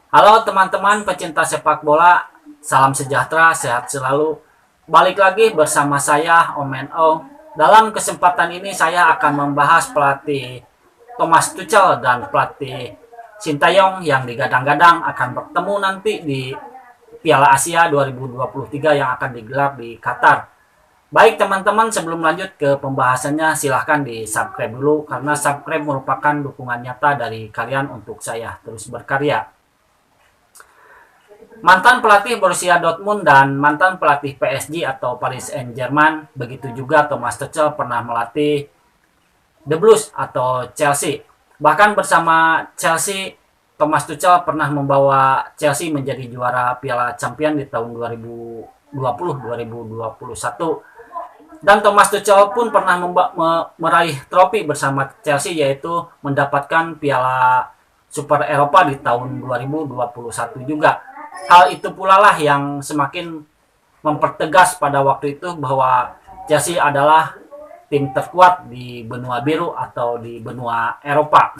Halo teman-teman pecinta sepak bola, salam sejahtera, sehat selalu. Balik lagi bersama saya Om. Dalam kesempatan ini saya akan membahas pelatih Thomas Tuchel dan pelatih Sintayong yang digadang-gadang akan bertemu nanti di Piala Asia 2023 yang akan digelar di Qatar. Baik teman-teman, sebelum lanjut ke pembahasannya silahkan di subscribe dulu karena subscribe merupakan dukungan nyata dari kalian untuk saya terus berkarya. Mantan pelatih Borussia Dortmund dan mantan pelatih PSG atau Paris Saint-Germain, begitu juga Thomas Tuchel pernah melatih The Blues atau Chelsea. Bahkan bersama Chelsea, Thomas Tuchel pernah membawa Chelsea menjadi juara Piala Champions di tahun 2020-2021. Dan Thomas Tuchel pun pernah meraih trofi bersama Chelsea, yaitu mendapatkan Piala Super Eropa di tahun 2021 juga. Hal itu pula lah yang semakin mempertegas pada waktu itu bahwa Chelsea adalah tim terkuat di benua biru atau di benua Eropa.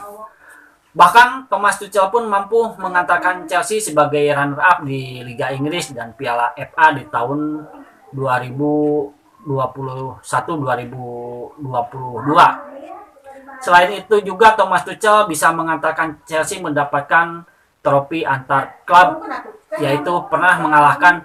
Bahkan Thomas Tuchel pun mampu mengantarkan Chelsea sebagai runner-up di Liga Inggris dan Piala FA di tahun 2021-2022. Selain itu juga Thomas Tuchel bisa mengantarkan Chelsea mendapatkan trofi antar klub, yaitu pernah mengalahkan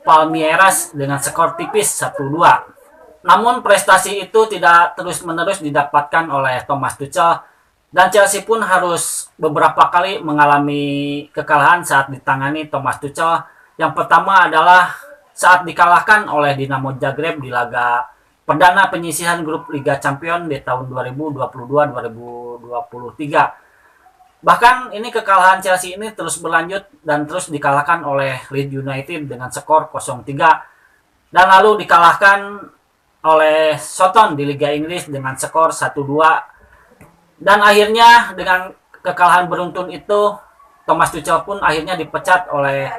Palmeiras dengan skor tipis 1-2. Namun prestasi itu tidak terus-menerus didapatkan oleh Thomas Tuchel dan Chelsea pun harus beberapa kali mengalami kekalahan saat ditangani Thomas Tuchel. Yang pertama adalah saat dikalahkan oleh Dinamo Zagreb di laga perdana penyisihan grup Liga Champions di tahun 2022-2023. Bahkan ini kekalahan Chelsea ini terus berlanjut dan terus dikalahkan oleh Leeds United dengan skor 0-3 dan lalu dikalahkan oleh Southampton di Liga Inggris dengan skor 1-2 dan akhirnya dengan kekalahan beruntun itu Thomas Tuchel pun akhirnya dipecat oleh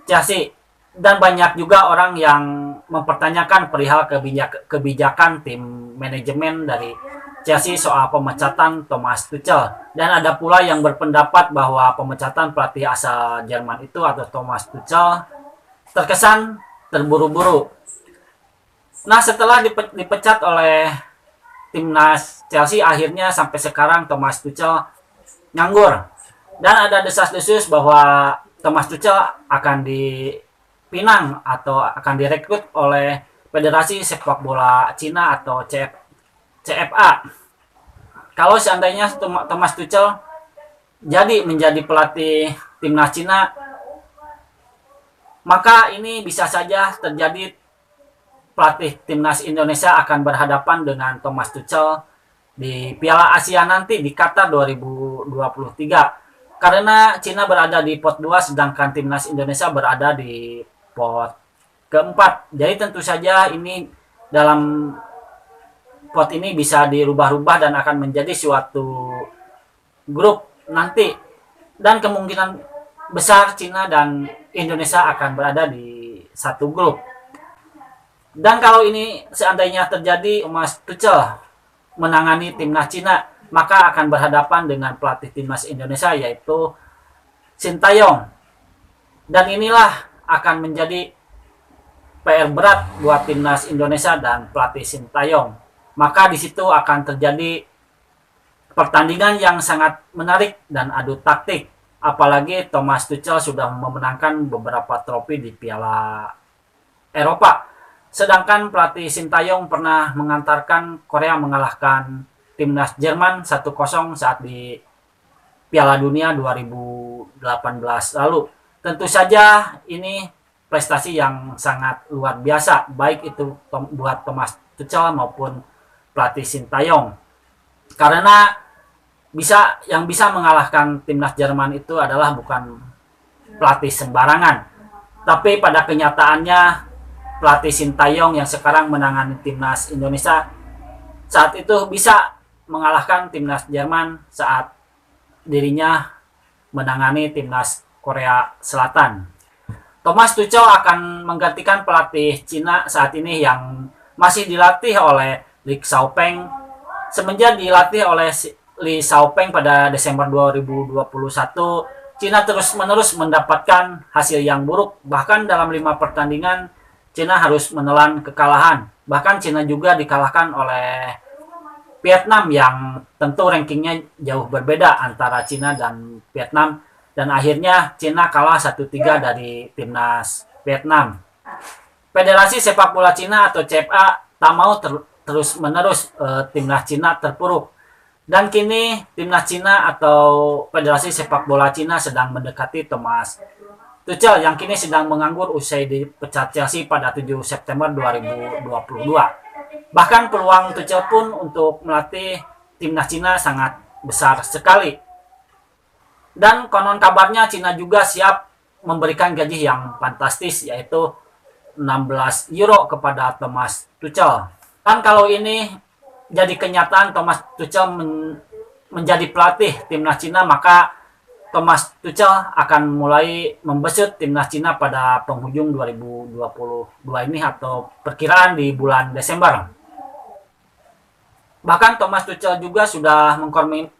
Chelsea dan banyak juga orang yang mempertanyakan perihal kebijakan tim manajemen dari Chelsea soal pemecatan Thomas Tuchel. Dan ada pula yang berpendapat bahwa pemecatan pelatih asal Jerman itu atau Thomas Tuchel terkesan terburu-buru. Nah, setelah dipecat oleh timnas Chelsea, akhirnya sampai sekarang Thomas Tuchel nganggur. Dan ada desas-desus bahwa Thomas Tuchel akan dipinang atau akan direkrut oleh Federasi Sepak Bola Cina atau CFA. Kalau seandainya Thomas Tuchel jadi menjadi pelatih timnas Cina, maka ini bisa saja terjadi pelatih timnas Indonesia akan berhadapan dengan Thomas Tuchel di Piala Asia nanti di Qatar 2023. Karena Cina berada di pot 2 sedangkan timnas Indonesia berada di pot keempat. Jadi tentu saja ini dalam pot ini bisa dirubah-rubah dan akan menjadi suatu grup nanti. Dan kemungkinan besar Cina dan Indonesia akan berada di satu grup. Dan kalau ini seandainya terjadi Thomas Tuchel menangani timnas Cina, maka akan berhadapan dengan pelatih timnas Indonesia yaitu Sintayong. Dan inilah akan menjadi PR berat buat timnas Indonesia dan pelatih Sintayong. Maka di situ akan terjadi pertandingan yang sangat menarik dan adu taktik. Apalagi Thomas Tuchel sudah memenangkan beberapa trofi di Piala Eropa. Sedangkan pelatih Sintayong pernah mengantarkan Korea mengalahkan timnas Jerman 1-0 saat di Piala Dunia 2018 lalu. Tentu saja ini prestasi yang sangat luar biasa, baik itu buat Thomas Tuchel maupun pelatih Sintayong. Karena yang bisa mengalahkan timnas Jerman itu adalah bukan pelatih sembarangan. Tapi pada kenyataannya pelatih Sintayong yang sekarang menangani timnas Indonesia saat itu bisa mengalahkan timnas Jerman saat dirinya menangani timnas Korea Selatan. Thomas Tuchel akan menggantikan pelatih Cina saat ini yang masih dilatih oleh Li Xiaopeng. Semenjak dilatih oleh Li Xiaopeng pada Desember 2021, Cina terus-menerus mendapatkan hasil yang buruk. Bahkan dalam 5 pertandingan, Cina harus menelan kekalahan. Bahkan Cina juga dikalahkan oleh Vietnam yang tentu rankingnya jauh berbeda antara Cina dan Vietnam. Dan akhirnya Cina kalah 1-3 dari timnas Vietnam. Federasi Sepak Bola Cina atau CFA tak mau terus-menerus timnas Cina terpuruk. Dan kini timnas Cina atau Federasi Sepak Bola Cina sedang mendekati Thomas Tuchel yang kini sedang menganggur usai dipecat Chelsea pada 7 September 2022. Bahkan peluang Tuchel pun untuk melatih timnas Cina sangat besar sekali. Dan konon kabarnya Cina juga siap memberikan gaji yang fantastis yaitu 16 euro kepada Thomas Tuchel. Dan kalau ini jadi kenyataan Thomas Tuchel menjadi pelatih timnas Cina, maka Thomas Tuchel akan mulai membesut timnas Cina pada penghujung 2022 ini atau perkiraan di bulan Desember. Bahkan Thomas Tuchel juga sudah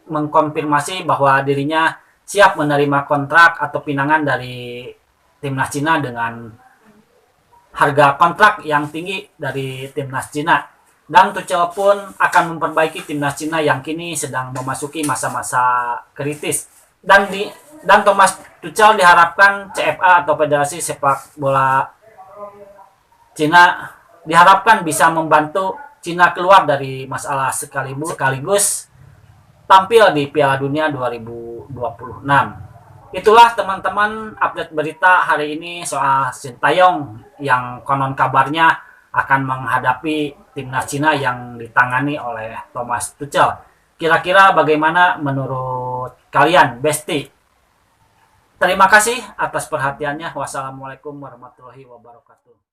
mengkonfirmasi bahwa dirinya siap menerima kontrak atau pinangan dari timnas Cina dengan harga kontrak yang tinggi dari timnas Cina. Dan Tuchel pun akan memperbaiki timnas Cina yang kini sedang memasuki masa-masa kritis. Dan Thomas Tuchel diharapkan CFA atau Federasi Sepak Bola Cina diharapkan bisa membantu Cina keluar dari masalah sekaligus tampil di Piala Dunia 2026. Itulah teman-teman update berita hari ini soal Sintayong yang konon kabarnya akan menghadapi timnas Cina yang ditangani oleh Thomas Tuchel. Kira-kira bagaimana menurut kalian, Besti? Terima kasih atas perhatiannya. Wassalamualaikum warahmatullahi wabarakatuh.